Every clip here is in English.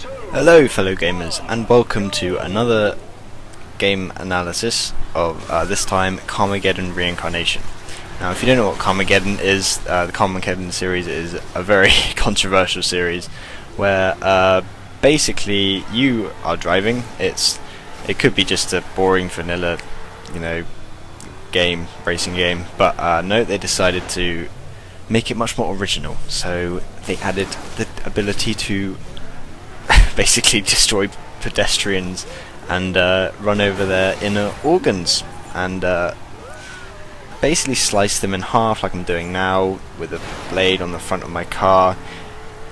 Hello fellow gamers, and welcome to another game analysis of this time Carmageddon Reincarnation. Now if you don't know what Carmageddon is, the Carmageddon series is a very controversial series where basically you are driving. It could be just a boring vanilla, racing game, but no, they decided to make it much more original. So they added the ability to basically destroy pedestrians and run over their inner organs and basically slice them in half like I'm doing now with a blade on the front of my car.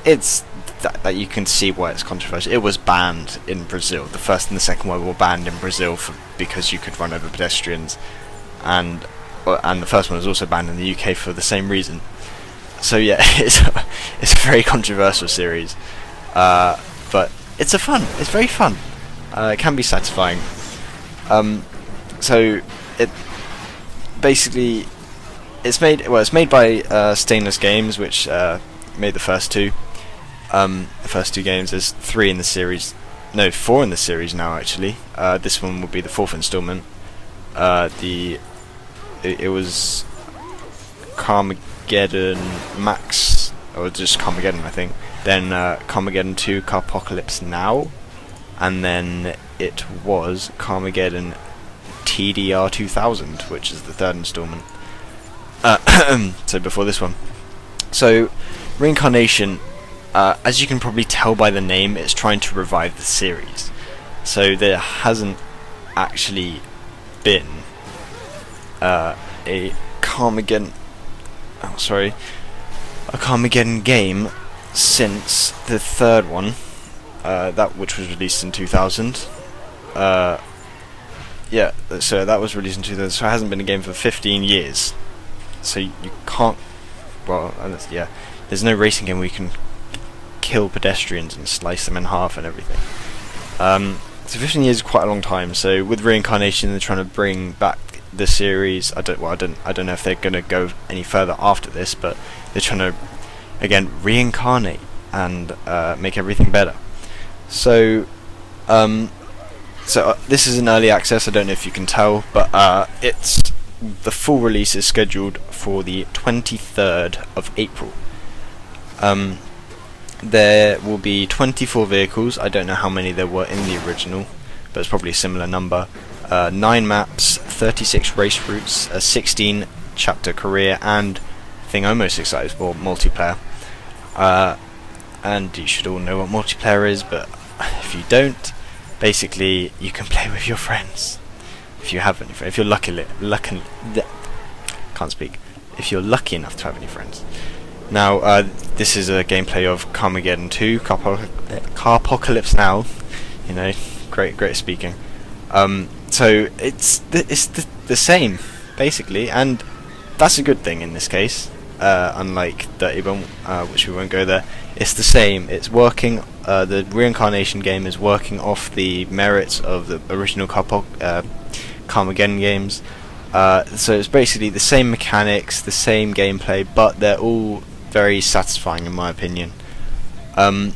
It's that you can see why it's controversial. It was banned in Brazil. The First and the Second World War banned in Brazil because you could run over pedestrians, and the first one was also banned in the UK for the same reason. So yeah, it's a very controversial series, but it's very fun. It can be satisfying. So it basically it's made by Stainless Games, which made the first two. The first two games. There's 3 in the series, no, 4 in the series now actually. This one will be the 4th installment. It was Carmageddon Max, or just Carmageddon I think. Then Carmageddon 2 Carpocalypse Now, and then it was Carmageddon TDR 2000, which is the 3rd installment. So before this one. So Reincarnation, as you can probably tell by the name, it's trying to revive the series. So there hasn't actually been a Carmageddon game since the 3rd one, which was released in 2000. Yeah, so that was released in 2000. So it hasn't been a game for 15 years. So you can't. Well, yeah, there's no racing game where you can kill pedestrians and slice them in half and everything. So 15 years is quite a long time. So with Reincarnation, they're trying to bring back the series. I don't know if they're going to go any further after this, but they're trying to again reincarnate and make everything better. So this is an early access. I don't know if you can tell, but the full release is scheduled for the 23rd of April. There will be 24 vehicles. I don't know how many there were in the original, but it's probably a similar number. 9 maps, 36 race routes, a 16 chapter career, and thing I'm most excited for, multiplayer. And you should all know what multiplayer is, but if you don't, basically you can play with your friends. If you have any friends, if you're if you're lucky enough to have any friends. Now, this is a gameplay of Carmageddon 2, Carpocalypse Now. Great speaking. So it's the same basically, and that's a good thing in this case. Unlike Dirty Bomb, which we won't go there. It's the same. It's working. The Reincarnation game is working off the merits of the original Carmageddon games. So it's basically the same mechanics, the same gameplay, but they're all very satisfying in my opinion. And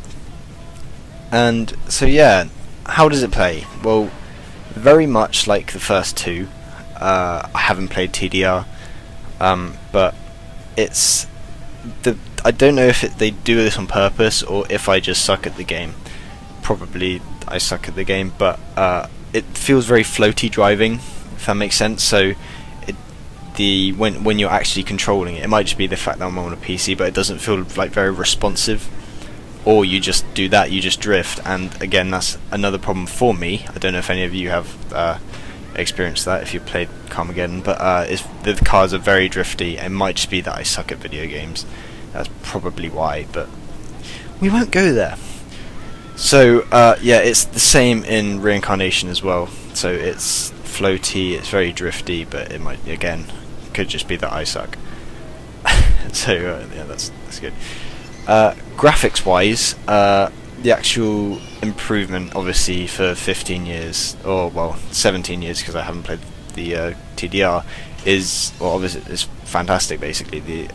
so yeah, how does it play? Well, very much like the first two. I haven't played TDR, but I don't know if they do this on purpose or if I just suck at the game. Probably I suck at the game, but it feels very floaty driving, if that makes sense. So when you're actually controlling it, it might just be the fact that I'm on a PC, but it doesn't feel like very responsive. Or you just do that, you just drift, and again that's another problem for me. I don't know if any of you have experienced that if you've played Carmageddon, but the cars are very drifty. It might just be that I suck at video games. That's probably why, but we won't go there. So yeah, it's the same in Reincarnation as well. So it's floaty, it's very drifty, but it might could just be that I suck. So yeah, that's good. Graphics wise, the actual improvement obviously for 15 years, or well 17 years because I haven't played the TDR, is, well, obviously it's fantastic. Basically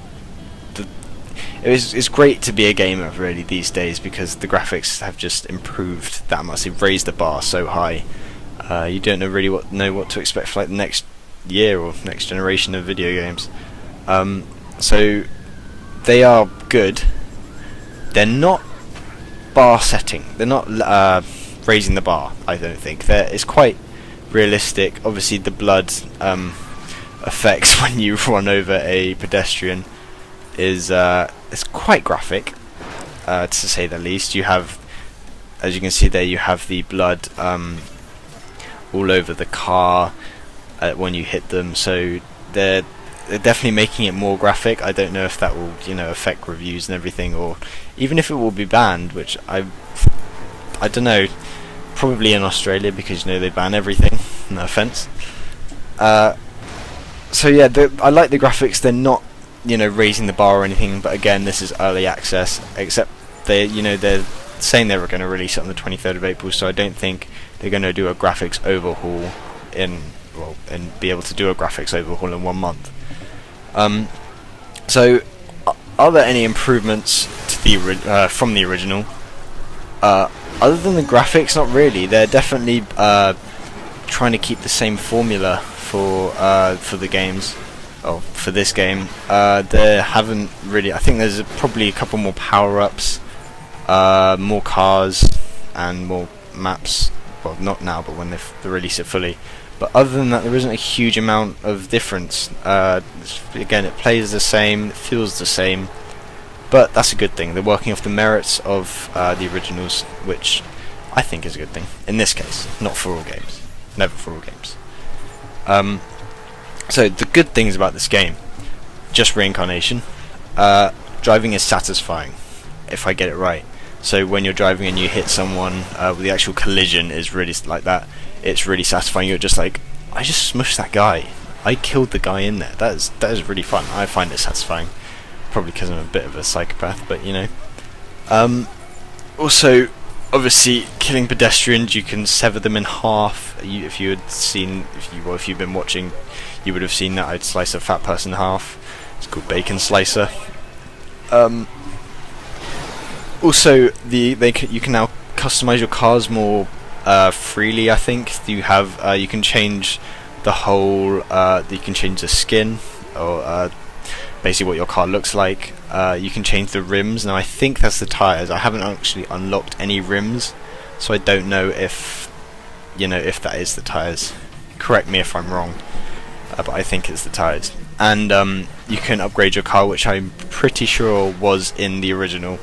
it's great to be a gamer really these days, because the graphics have just improved that much. They've raised the bar so high. You don't know what to expect for like the next year or next generation of video games. So they are good. They're not bar setting. They're not raising the bar. I don't think. It's quite realistic. Obviously, the blood effects when you run over a pedestrian is it's quite graphic, to say the least. You have, as you can see there, you have the blood all over the car when you hit them. So they're definitely making it more graphic. I don't know if that will, affect reviews and everything, or even if it will be banned, which I don't know. Probably in Australia, because they ban everything. No offense. So yeah, I like the graphics. They're not, raising the bar or anything. But again, this is early access. Except they're saying they were going to release it on the 23rd of April. So I don't think they're going to do a graphics overhaul and be able to do a graphics overhaul in 1 month. So are there any improvements to the from the original? Other than the graphics, not really. They're definitely trying to keep the same formula for the games. Oh, for this game, they haven't really. I think there's probably a couple more power-ups, more cars, and more maps. Well, not now, but when they release it fully. But other than that, there isn't a huge amount of difference. Again, it plays the same, it feels the same. But that's a good thing. They're working off the merits of the originals, which I think is a good thing. In this case, not for all games. Never for all games. So the good things about this game, just reincarnation. Driving is satisfying, if I get it right. So when you're driving and you hit someone, the actual collision is really like that. It's really satisfying. You're just like, I just smushed that guy. I killed the guy in there. That is really fun. I find it satisfying. Probably because I'm a bit of a psychopath, but also, obviously, killing pedestrians, you can sever them in half. If you've been watching, you would have seen that I'd slice a fat person in half. It's called Bacon Slicer. Also, you can now customize your cars more freely. I think you can change the whole. You can change the skin, or basically what your car looks like. You can change the rims. Now I think that's the tires. I haven't actually unlocked any rims, so I don't know if that is the tires. Correct me if I'm wrong, but I think it's the tires. And you can upgrade your car, which I'm pretty sure was in the original.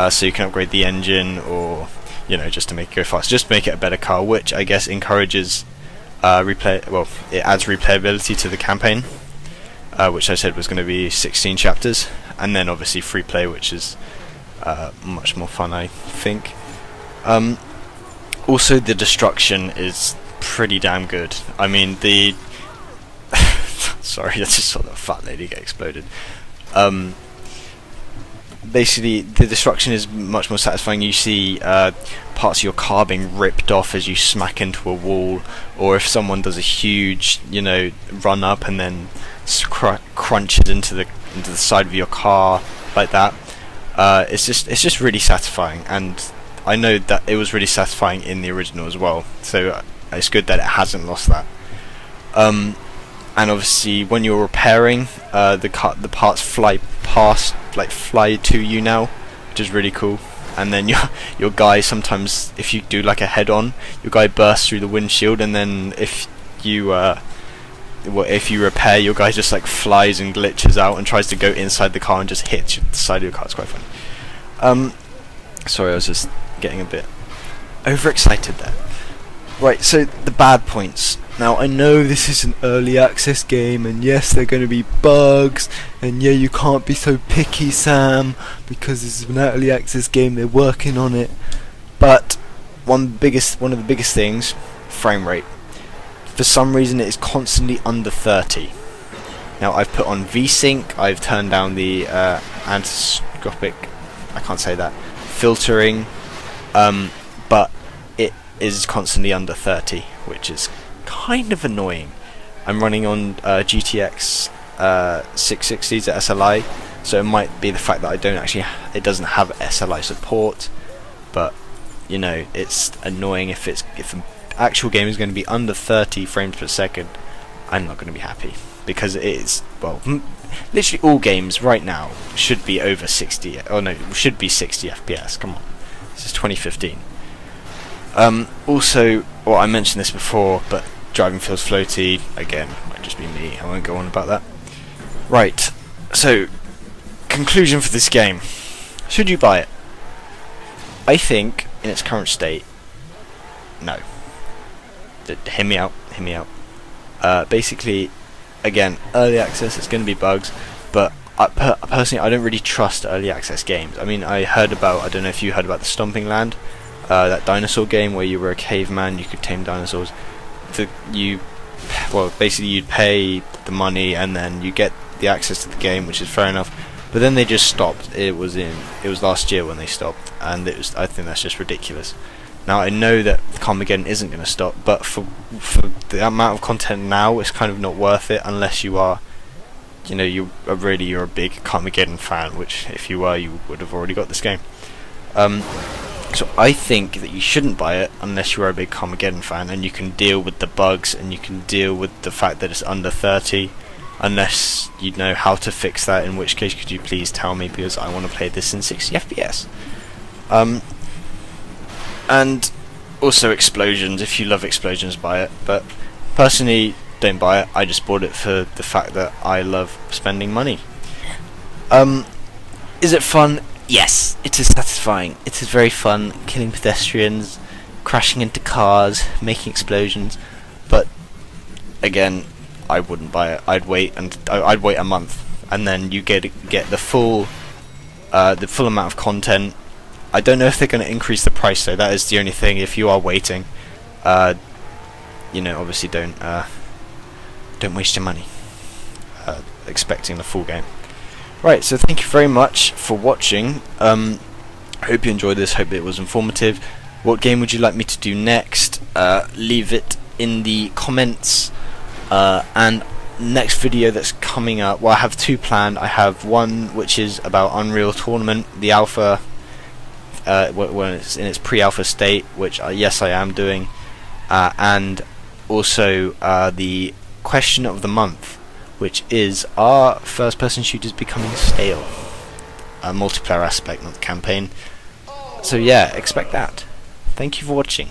So you can upgrade the engine, or just to make it go faster, just to make it a better car, which I guess encourages replay. Well, it adds replayability to the campaign. Which I said was going to be 16 chapters, and then obviously free play, which is much more fun, I think. Also, the destruction is pretty damn good. I mean, sorry, I just saw that fat lady get exploded. Basically, the destruction is much more satisfying. You see parts of your car being ripped off as you smack into a wall, or if someone does a huge, run up and then crunches into the side of your car like that. It's just really satisfying, and I know that it was really satisfying in the original as well. So it's good that it hasn't lost that. And obviously, when you're repairing, the parts fly to you now, which is really cool. And then your guy, sometimes if you do like a head-on, your guy bursts through the windshield, and then if you repair, your guy just like flies and glitches out and tries to go inside the car and just hits the side of your car. It's quite funny. Sorry, I was just getting a bit overexcited there. Right, so the bad points. Now, I know this is an early access game, and yes, there are going to be bugs, and yeah, you can't be so picky, Sam, because this is an early access game, they're working on it. But one of the biggest things, frame rate. For some reason, it is constantly under 30. Now, I've put on VSync, I've turned down the anisotropic, I can't say that, filtering, but it is constantly under 30, which is kind of annoying. I'm running on GTX 660s at SLI, So it might be the fact that it doesn't have SLI support, but you know, it's annoying if the actual game is going to be under 30 frames per second. I'm not going to be happy, because it is, well, literally all games right now should be over 60. Oh no, should be 60 FPS. Come on, this is 2015. Also, well, I mentioned this before, but driving feels floaty. Again, might just be me. I won't go on about that. Right. So, conclusion for this game: should you buy it? I think, in its current state, no. Hear me out. Hear me out. Basically, again, early access. It's going to be bugs, but personally, I don't really trust early access games. I mean, I don't know if you heard about the Stomping Land. That dinosaur game where you were a caveman, you could tame dinosaurs. Basically you'd pay the money and then you get the access to the game, which is fair enough. But then they just stopped. It was last year when they stopped, and I think that's just ridiculous. Now I know that Carmageddon isn't going to stop, but for the amount of content now, it's kind of not worth it unless you are, you know, you're a big Carmageddon fan, which if you were, you would have already got this game. So I think that you shouldn't buy it unless you are a big Carmageddon fan and you can deal with the bugs and you can deal with the fact that it's under 30, unless you know how to fix that, in which case could you please tell me, because I want to play this in 60 FPS. And also explosions. If you love explosions, buy it, but personally don't buy it. I just bought it for the fact that I love spending money. Is it fun? Yes, it is satisfying. It is very fun killing pedestrians, crashing into cars, making explosions. But again, I wouldn't buy it. I'd wait a month, and then you get the full amount of content. I don't know if they're going to increase the price though. That is the only thing. If you are waiting, you know, obviously don't waste your money expecting the full game. Right, so thank you very much for watching. I hope you enjoyed this, hope it was informative. What game would you like me to do next? Leave it in the comments. And next video that's coming up, well, I have two planned. I have one which is about Unreal Tournament, the alpha, when it's in its pre-alpha state, which yes, I am doing. And also the question of the month, which is, are first-person shooters becoming stale? A multiplayer aspect, not the campaign. So yeah, expect that. Thank you for watching.